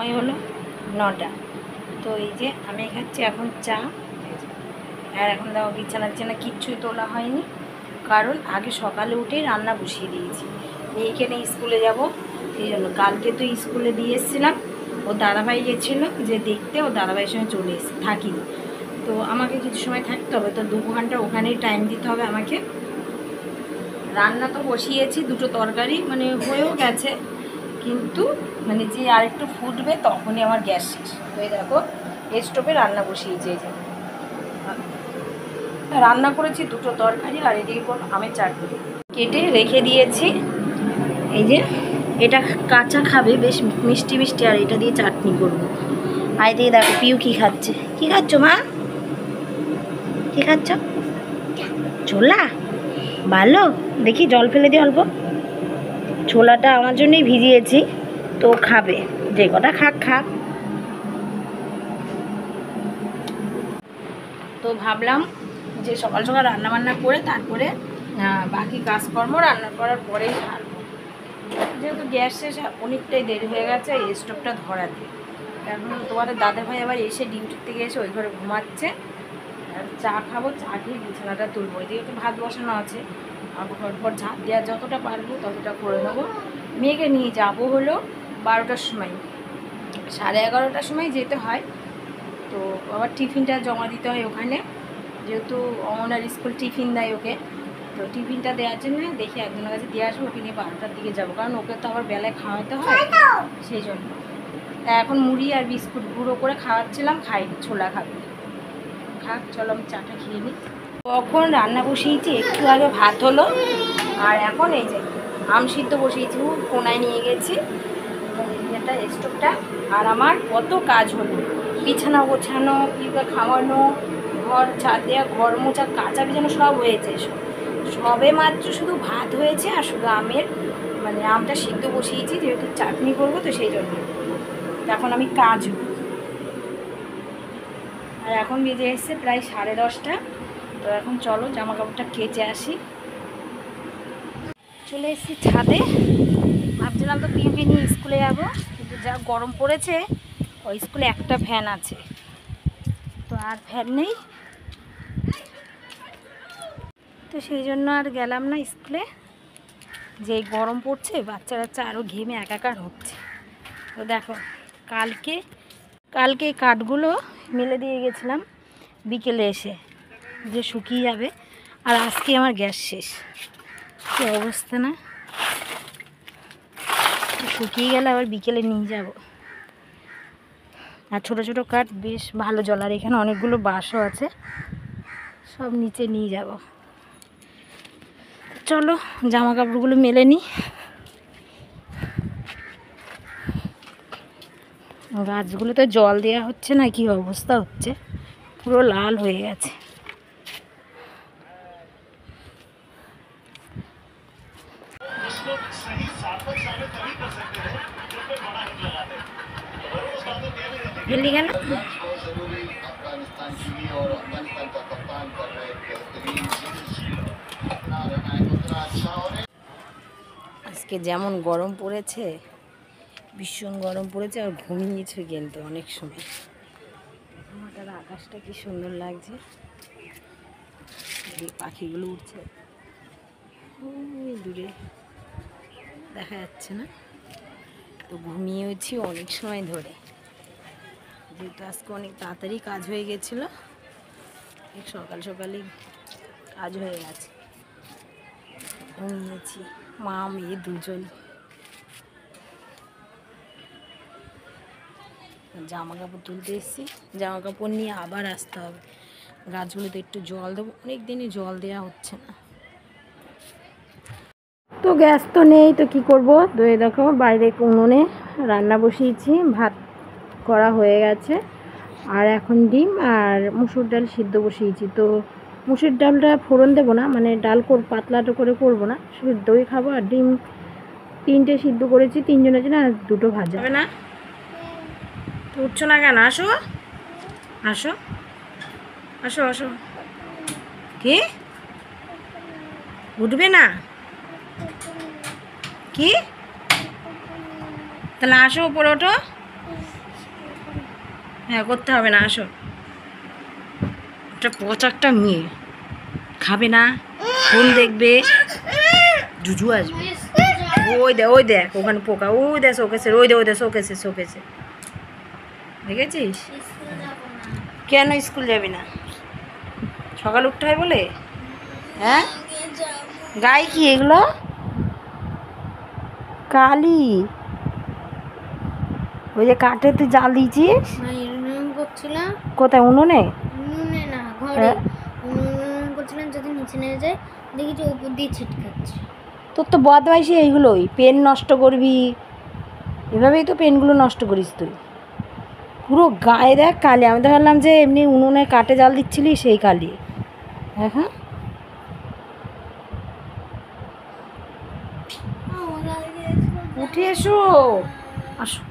সময় হলো 9টা। তো এই যে আমি খাচ্ছি এখন চা। আর এখন দেখো বিছানা কিচ্ছুই তোলা হয়নি, কারণ আগে সকালে উঠেই রান্না বসিয়ে দিয়েছি। মেয়েকে নিয়ে স্কুলে যাব, সেই জন্য। কালকে তো স্কুলে দিয়ে এসেছিলাম, ও দাদাভাই গেছিলো যে দেখতে, ও দাদাভাইয়ের সঙ্গে চলে এসে থাকিনি। তো আমাকে কিছু সময় থাকতে হবে, তো 2 ঘন্টা ওখানেই টাইম দিতে হবে আমাকে। রান্না তো বসিয়েছি, 2টো তরকারি মানে হয়েও গেছে, কিন্তু মানে যে আরেকটু ফুটবে তখনই আমার গ্যাস শেষ। তো এই দেখো স্টোভে রান্না বসিয়েছি। এই যে রান্না করেছি 2টো তরকারি, আর এদিকে কোনো আমের চাটনি কেটে রেখে দিয়েছি। এই যে এটা কাঁচা খাবে, বেশ মিষ্টি মিষ্টি, আর এটা দিয়ে চাটনি করবো। আর দিয়ে দেখো পিউ কী খাচ্ছে। কী খাচ্ছ মা? কী খাচ্ছ? ছোলা? ভালো, দেখি জল ফেলে দিই অল্প। ছোলাটা আমার জন্যই ভিজিয়েছি, তো খাবে, যে কটা খাক। তো ভাবলাম যে সকাল সকাল রান্নাবান্না করে তারপরে বাকি কাজকর্ম রান্না করার পরেই ছাড়বো, যেহেতু গ্যাস শেষ অনেকটাই দেরি হয়ে গেছে এই স্টোভটা ধরাতে। এখন তোমাদের দাদাভাই আবার এসে ডিউটির থেকে এসে ওই ঘরে ঘুমাচ্ছে। আর চা খাবো, চা খেয়ে বিছানাটা তুলবো। এদিকে একটু ভাত বসানো আছে, আর পর ঝাঁপ দেওয়া যতটা পারবো ততটা করে নেবো। মেয়েকে নিয়ে যাবো হলো 12টার সময়, 11:30টার সময় যেতে হয়। তো আবার টিফিনটা জমা দিতে হয় ওখানে, যেহেতু অমনার স্কুল টিফিন দেয় ওকে। তো টিফিনটা দেওয়ার জন্য দেখি একজনের কাছে দিয়ে আসবো, ওকে নিয়ে 12টার দিকে যাবো, কারণ ওকে তো আবার বেলায় খাওয়াতে হয়, সেই জন্য। তা এখন মুড়ি আর বিস্কুট গুঁড়ো করে খাওয়াচ্ছিলাম, খাইনি, ছোলা খাবে। খাক, চলো আমি চাটা খেয়ে নিই। কখন রান্না বসিয়েছি, একটু আগে ভাত হলো, আর এখন এই যে আম সিদ্ধ বসিয়েছি, কোনায় নিয়ে গেছি এটা স্টোভটা। আর আমার কত কাজ হলো, বিছানা গোছানো, পিঁপড়ে খাওয়ানো, ঘর ছাদ দেওয়া, ঘর মোছা, কাঁচা বিছানো সব হয়েছে। সবে মাত্র শুধু ভাত হয়েছে, আর শুধু আমের মানে আমটা সিদ্ধ বসিয়েছি, যেহেতু চাটনি করবো, তো সেই জন্য। এখন আমি কাজও। আর এখন বেজে এসছে প্রায় 10:30। তো এখন চলো জামা কাপড়টা কেচে আসি। চলে এসেছি ছাদে, ভাবছিলাম তো পিঁপড়ে নিয়ে স্কুলে যাবো, কিন্তু যা গরম পড়েছে, ওই স্কুলে একটা ফ্যান আছে, তো আর ফ্যান নেই, তো সেই জন্য আর গেলাম না স্কুলে। যে গরম পড়ছে, বাচ্চা আরও ঘেমে একাকার হচ্ছে। তো দেখো কালকে কাঠগুলো মেলে দিয়ে গেছিলাম বিকেলে এসে, যে শুকিয়ে যাবে। আর আজকে আমার গ্যাস শেষ, কী অবস্থা না, শুকিয়ে গেলে আবার বিকেলে নিয়ে যাব। আর ছোটো ছোটো কাঠ বেশ ভালো জ্বলার, এখানে অনেকগুলো বাঁশও আছে, সব নিচে নিয়ে যাব। চলো জামা কাপড়গুলো মেলে নিই। গাছগুলোতে জল দেওয়া হচ্ছে না, কি অবস্থা হচ্ছে, পুরো লাল হয়ে গেছে। जल्दी गया ना। আজকে যেমন গরম পড়েছে, ভীষণ গরম পড়েছে, আর ঘুমিয়েছে কিন্তু অনেক সময়। আমার আকাশটা কি সুন্দর লাগছে, পাখিগুলো উঠছে ওই দূরে, দেখা যাচ্ছে না। তো ঘুমিয়েছি অনেক সময় ধরে, যেহেতু আজকে অনেক তাড়াতাড়ি কাজ হয়ে গেছিলো, সকাল সকালই কাজ হয়ে গেছে। ঘুমিয়েছি মা মেয়ে দুজন। জামা কাপড় তুলতে এসেছি, জামা কাপড় নিয়ে আবার আসতে হবে। গাছগুলোতে একটু জল দেবো, অনেক দিনই জল দেওয়া হচ্ছে না। তো গ্যাস তো নেই, তো কি করব। তো এই দেখো বাইরে উনুনে রান্না বসিয়েছি, ভাত করা হয়ে গেছে, আর এখন ডিম আর মুসুর ডাল সিদ্ধ বসিয়েছি। তো মুসুর ডালটা ফোড়ন দেবো না, মানে ডাল পাতলাটা করে করবো না, শুধু দই খাবো। আর ডিম 3টে সিদ্ধ করেছি 3 জনের জন্য, আর 2টো ভাজা হবে না। তো উঠছো না কেন? আসো আসো আসো আসো। কি উঠবে না? কি তাহলে আসো, উপরে ওঠো। হ্যাঁ করতে হবে না, আসো। একটা পচা একটা মেয়ে, খাবে না, ফোন দেখবে, জুজু আসবে। ওই দেখ ওখানে পোকা, ওই দেখ শোকেছে, ওই দেখ শোকেছে। দেখেছিস? কেন স্কুল যাবি না? সকাল উঠতে হয় বলে? হ্যাঁ, গায়ে কি এগুলো? কালি, ওই যে কাঠে তুই জাল দিয়েছিস? করছিলাম। কোথায়, উনুনে? উনুনে না, ঘরে। হ্যাঁ। উনুনে করছিলাম যাতে নিচে নেমে যায়, দেখি যে উপর দিয়ে ছিটকাচ্ছে। তোর তো বদমাইশি এইগুলোই, পেন নষ্ট করবি, এভাবেই তো পেনগুলো নষ্ট করিস তুই। পুরো গায়ে দেখ কালি, আমি তো ভাবলাম যে এমনি উনুনে কাঠে জাল দিচ্ছিলি সেই কালি। হ্যাঁ হ্যাঁ, উঠে এসো, আসো।